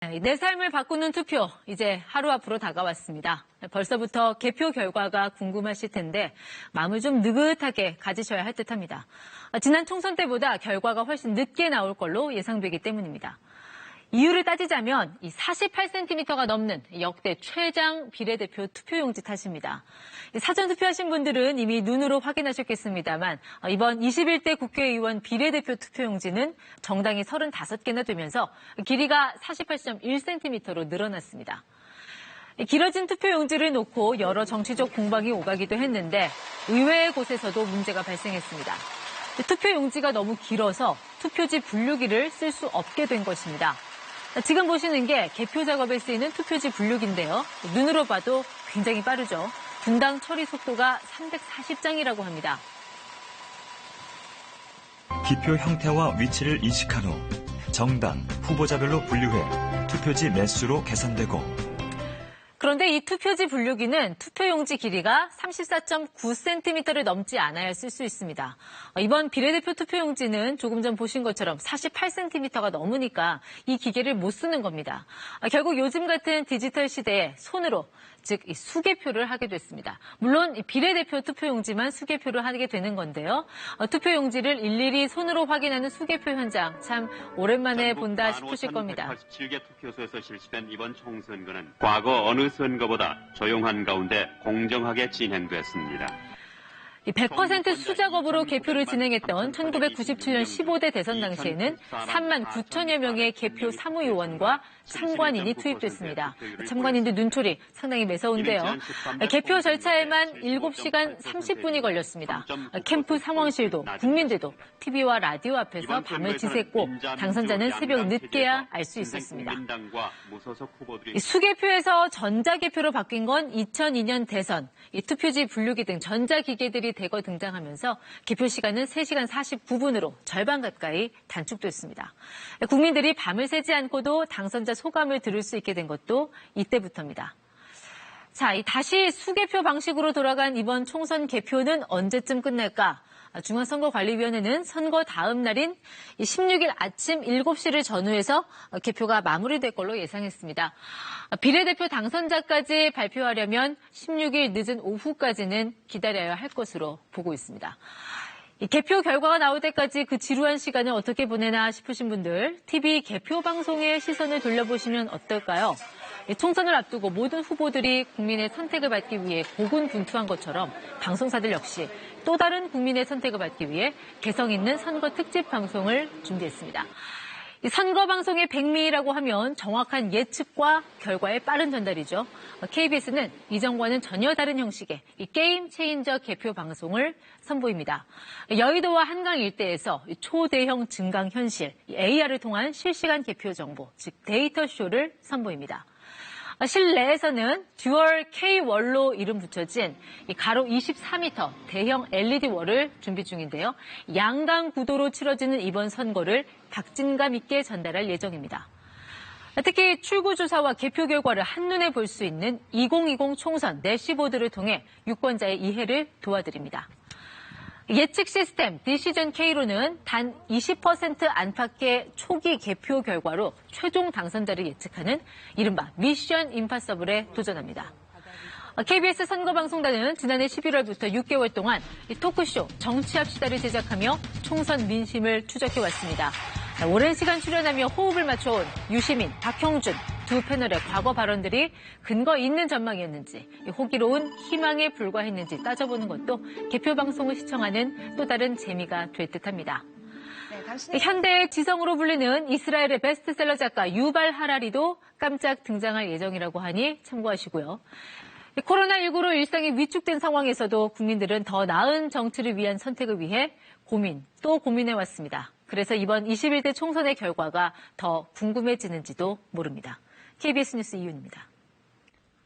내 삶을 바꾸는 투표, 이제 하루 앞으로 다가왔습니다. 벌써부터 개표 결과가 궁금하실 텐데 마음을 좀 느긋하게 가지셔야 할 듯합니다. 지난 총선 때보다 결과가 훨씬 늦게 나올 걸로 예상되기 때문입니다. 이유를 따지자면 이 48cm가 넘는 역대 최장 비례대표 투표용지 탓입니다. 사전 투표하신 분들은 이미 눈으로 확인하셨겠습니다만 이번 21대 국회의원 비례대표 투표용지는 정당이 35개나 되면서 길이가 48.1cm로 늘어났습니다. 길어진 투표용지를 놓고 여러 정치적 공방이 오가기도 했는데 의외의 곳에서도 문제가 발생했습니다. 투표용지가 너무 길어서 투표지 분류기를 쓸 수 없게 된 것입니다. 지금 보시는 게 개표 작업에 쓰이는 투표지 분류기인데요. 눈으로 봐도 굉장히 빠르죠. 분당 처리 속도가 340장이라고 합니다. 기표 형태와 위치를 인식한 후 정당, 후보자별로 분류해 투표지 매수로 계산되고 그런데 이 투표지 분류기는 투표용지 길이가 34.9cm를 넘지 않아야 쓸 수 있습니다. 이번 비례대표 투표용지는 조금 전 보신 것처럼 48cm가 넘으니까 이 기계를 못 쓰는 겁니다. 결국 요즘 같은 디지털 시대에 손으로, 즉 수개표를 하게 됐습니다. 물론 비례대표 투표용지만 수개표를 하게 되는 건데요. 투표용지를 일일이 손으로 확인하는 수개표 현장 참 오랜만에 본다 싶으실 겁니다. 1,887개 투표소에서 실시된 이번 총선거는 과거 어느 선거보다 조용한 가운데 공정하게 진행됐습니다. 100% 수작업으로 개표를 진행했던 1997년 15대 대선 당시에는 3만 9천여 명의 개표 사무요원과 참관인이 투입됐습니다. 참관인들 눈초리 상당히 매서운데요. 개표 절차에만 7시간 30분이 걸렸습니다. 캠프 상황실도 국민들도 TV와 라디오 앞에서 밤을 지샜고 당선자는 새벽 늦게야 알 수 있었습니다. 수개표에서 전자개표로 바뀐 건 2002년 대선, 투표지 분류기 등 전자기계들이 대거 등장하면서 개표 시간은 3시간 49분으로 절반 가까이 단축됐습니다. 국민들이 밤을 새지 않고도 당선자 소감을 들을 수 있게 된 것도 이때부터입니다. 자, 다시 수개표 방식으로 돌아간 이번 총선 개표는 언제쯤 끝날까? 중앙선거관리위원회는 선거 다음 날인 16일 아침 7시를 전후해서 개표가 마무리될 걸로 예상했습니다. 비례대표 당선자까지 발표하려면 16일 늦은 오후까지는 기다려야 할 것으로 보고 있습니다. 개표 결과가 나올 때까지 그 지루한 시간을 어떻게 보내나 싶으신 분들 TV 개표 방송에 시선을 돌려보시면 어떨까요? 총선을 앞두고 모든 후보들이 국민의 선택을 받기 위해 고군분투한 것처럼 방송사들 역시 또 다른 국민의 선택을 받기 위해 개성 있는 선거 특집 방송을 준비했습니다. 선거 방송의 백미라고 하면 정확한 예측과 결과의 빠른 전달이죠. KBS는 이전과는 전혀 다른 형식의 게임 체인저 개표 방송을 선보입니다. 여의도와 한강 일대에서 초대형 증강 현실, AR을 통한 실시간 개표 정보, 즉 데이터 쇼를 선보입니다. 실내에서는 듀얼 K-월로 이름 붙여진 가로 24m 대형 LED월을 준비 중인데요. 양강 구도로 치러지는 이번 선거를 박진감 있게 전달할 예정입니다. 특히 출구조사와 개표 결과를 한눈에 볼 수 있는 2020 총선 내시보드를 통해 유권자의 이해를 도와드립니다. 예측 시스템 디시전 K로는 단 20% 안팎의 초기 개표 결과로 최종 당선자를 예측하는 이른바 미션 임파서블에 도전합니다. KBS 선거방송단은 지난해 11월부터 6개월 동안 토크쇼 정치합시다를 제작하며 총선 민심을 추적해왔습니다. 오랜 시간 출연하며 호흡을 맞춰온 유시민, 박형준 두 패널의 과거 발언들이 근거 있는 전망이었는지 호기로운 희망에 불과했는지 따져보는 것도 개표 방송을 시청하는 또 다른 재미가 될 듯합니다. 현대의 지성으로 불리는 이스라엘의 베스트셀러 작가 유발 하라리도 깜짝 등장할 예정이라고 하니 참고하시고요. 코로나19로 일상이 위축된 상황에서도 국민들은 더 나은 정치를 위한 선택을 위해 또 고민해왔습니다. 그래서 이번 21대 총선의 결과가 더 궁금해지는지도 모릅니다. KBS 뉴스 이윤입니다.